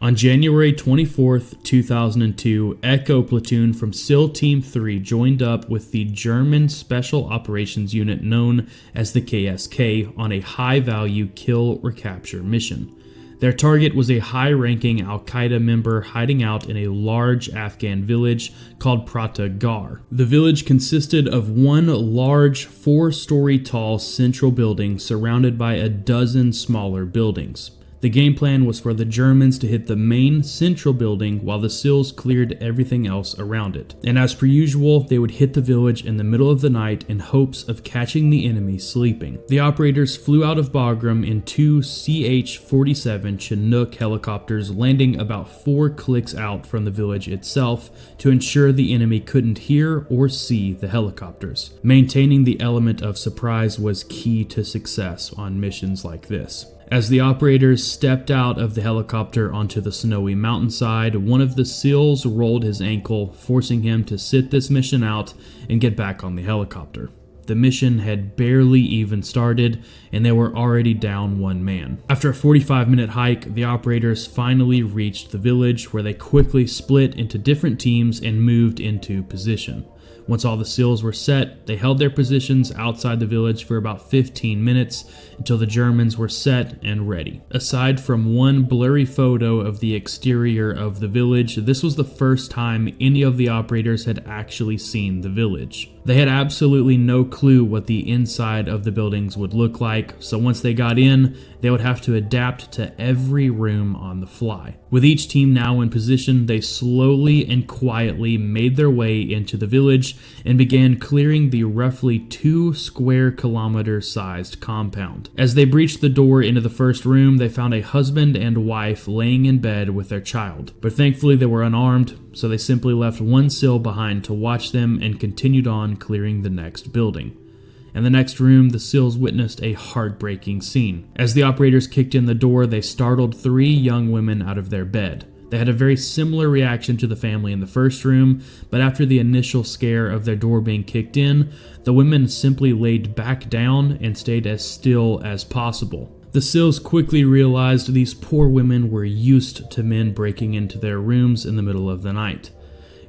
On January 24th, 2002, Echo Platoon from SEAL Team 3 joined up with the German Special Operations Unit known as the KSK on a high-value kill or capture mission. Their target was a high-ranking Al-Qaeda member hiding out in a large Afghan village called Prata Gar. The village consisted of one large 4-story tall central building surrounded by a dozen smaller buildings. The game plan was for the Germans to hit the main central building while the SEALs cleared everything else around it. And as per usual, they would hit the village in the middle of the night in hopes of catching the enemy sleeping. The operators flew out of Bagram in two CH-47 Chinook helicopters, landing about 4 clicks out from the village itself to ensure the enemy couldn't hear or see the helicopters. Maintaining the element of surprise was key to success on missions like this. As the operators stepped out of the helicopter onto the snowy mountainside, one of the SEALs rolled his ankle, forcing him to sit this mission out and get back on the helicopter. The mission had barely even started, and they were already down one man. After a 45-minute hike, the operators finally reached the village, where they quickly split into different teams and moved into position. Once all the SEALs were set, they held their positions outside the village for about 15 minutes until the Germans were set and ready. Aside from one blurry photo of the exterior of the village, this was the first time any of the operators had actually seen the village. They had absolutely no clue what the inside of the buildings would look like, so once they got in, they would have to adapt to every room on the fly. With each team now in position, they slowly and quietly made their way into the village and began clearing the roughly 2 square kilometer sized compound. As they breached the door into the first room, they found a husband and wife laying in bed with their child, but thankfully they were unarmed, so they simply left one SEAL behind to watch them and continued on clearing the next building. In the next room, the SEALs witnessed a heartbreaking scene. As the operators kicked in the door, they startled 3 young women out of their bed. They had a very similar reaction to the family in the first room, but after the initial scare of their door being kicked in, the women simply laid back down and stayed as still as possible. The SEALs quickly realized these poor women were used to men breaking into their rooms in the middle of the night,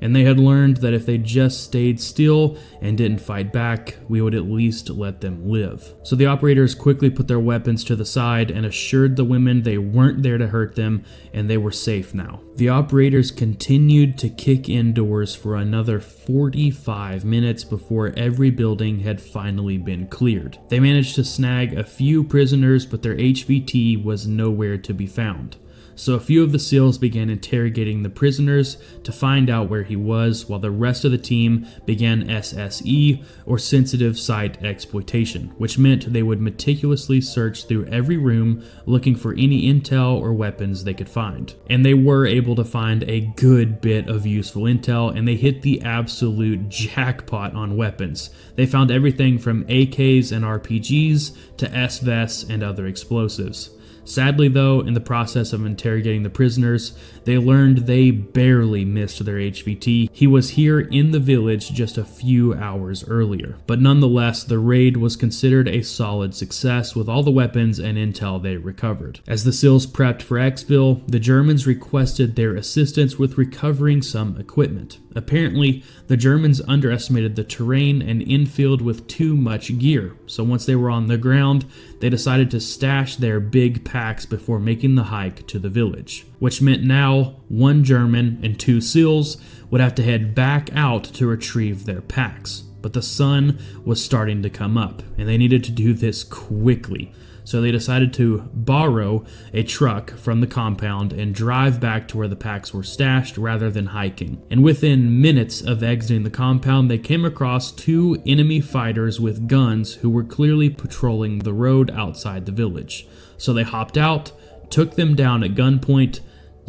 and they had learned that if they just stayed still and didn't fight back, we would at least let them live. So the operators quickly put their weapons to the side and assured the women they weren't there to hurt them and they were safe now. The operators continued to kick in doors for another 45 minutes before every building had finally been cleared. They managed to snag a few prisoners, but their HVT was nowhere to be found. So a few of the SEALs began interrogating the prisoners to find out where he was, while the rest of the team began SSE, or sensitive site exploitation, which meant they would meticulously search through every room looking for any intel or weapons they could find. And they were able to find a good bit of useful intel, and they hit the absolute jackpot on weapons. They found everything from AKs and RPGs to SVES and other explosives. Sadly though, in the process of interrogating the prisoners, they learned they barely missed their HVT. He was here in the village just a few hours earlier. But nonetheless, the raid was considered a solid success with all the weapons and intel they recovered. As the SEALs prepped for exfil, the Germans requested their assistance with recovering some equipment. Apparently, the Germans underestimated the terrain and infilled with too much gear, so once they were on the ground, they decided to stash their big packs before making the hike to the village, which meant now 1 German and 2 SEALs would have to head back out to retrieve their packs. But the sun was starting to come up, and they needed to do this quickly. So they decided to borrow a truck from the compound and drive back to where the packs were stashed rather than hiking. And within minutes of exiting the compound, they came across 2 enemy fighters with guns who were clearly patrolling the road outside the village. So they hopped out, took them down at gunpoint,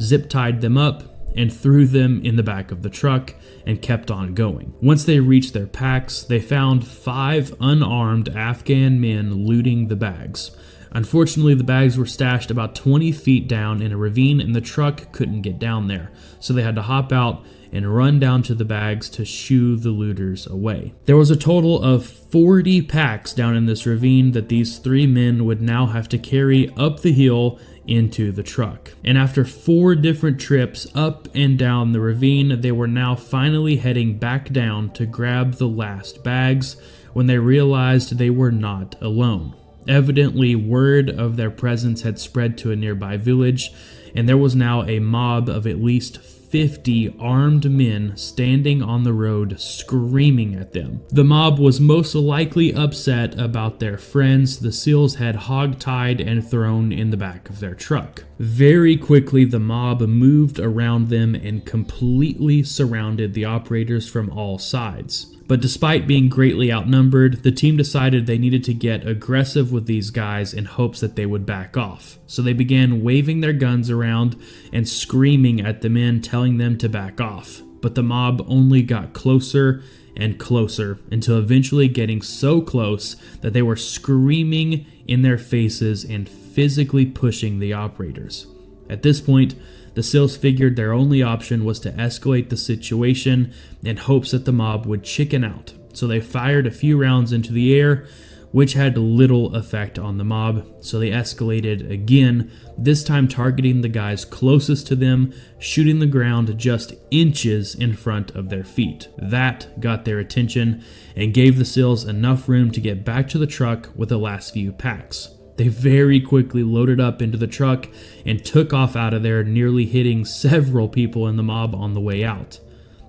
zip-tied them up, and threw them in the back of the truck and kept on going. Once they reached their packs, they found 5 unarmed Afghan men looting the bags. Unfortunately, the bags were stashed about 20 feet down in a ravine and the truck couldn't get down there, so they had to hop out and run down to the bags to shoo the looters away. There was a total of 40 packs down in this ravine that these 3 men would now have to carry up the hill into the truck. And after 4 different trips up and down the ravine, they were now finally heading back down to grab the last bags when they realized they were not alone. Evidently, word of their presence had spread to a nearby village, and there was now a mob of at least 50 armed men standing on the road screaming at them. The mob was most likely upset about their friends the SEALs had hogtied and thrown in the back of their truck. Very quickly, the mob moved around them and completely surrounded the operators from all sides. But despite being greatly outnumbered, the team decided they needed to get aggressive with these guys in hopes that they would back off. So they began waving their guns around and screaming at the men, telling them to back off. But the mob only got closer and closer until eventually getting so close that they were screaming in their faces and physically pushing the operators. At this point, the SEALs figured their only option was to escalate the situation in hopes that the mob would chicken out. So they fired a few rounds into the air, which had little effect on the mob. So they escalated again, this time targeting the guys closest to them, shooting the ground just inches in front of their feet. That got their attention and gave the SEALs enough room to get back to the truck with the last few packs. They very quickly loaded up into the truck and took off out of there, nearly hitting several people in the mob on the way out.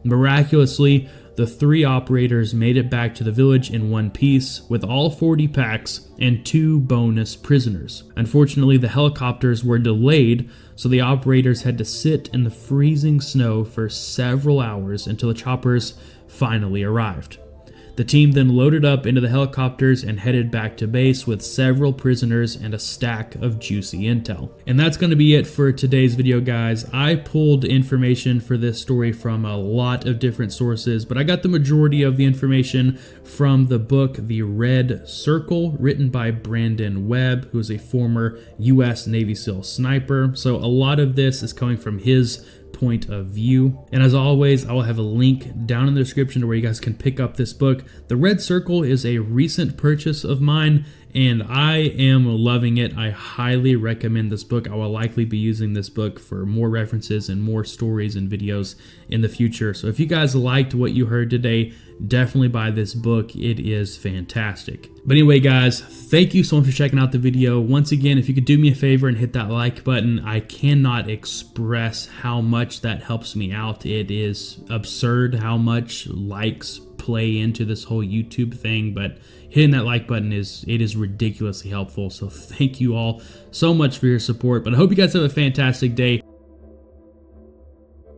Miraculously, the 3 operators made it back to the village in one piece with all 40 packs and 2 bonus prisoners. Unfortunately, the helicopters were delayed, so the operators had to sit in the freezing snow for several hours until the choppers finally arrived. The team then loaded up into the helicopters and headed back to base with several prisoners and a stack of juicy intel. And that's going to be it for today's video, guys. I pulled information for this story from a lot of different sources, but I got the majority of the information from the book The Red Circle, written by Brandon Webb, who is a former U.S. Navy SEAL sniper. So a lot of this is coming from his point of view. And as always, I will have a link down in the description to where you guys can pick up this book. The Red Circle is a recent purchase of mine, and I am loving it. I highly recommend this book. I will likely be using this book for more references and more stories and videos in the future. So if you guys liked what you heard today, definitely buy this book. It is fantastic. But anyway, guys, thank you so much for checking out the video. Once again, if you could do me a favor and hit that like button, I cannot express how much that helps me out. It is absurd how much likes play into this whole YouTube thing, but hitting that like button is ridiculously helpful. So thank you all so much for your support. But I hope you guys have a fantastic day.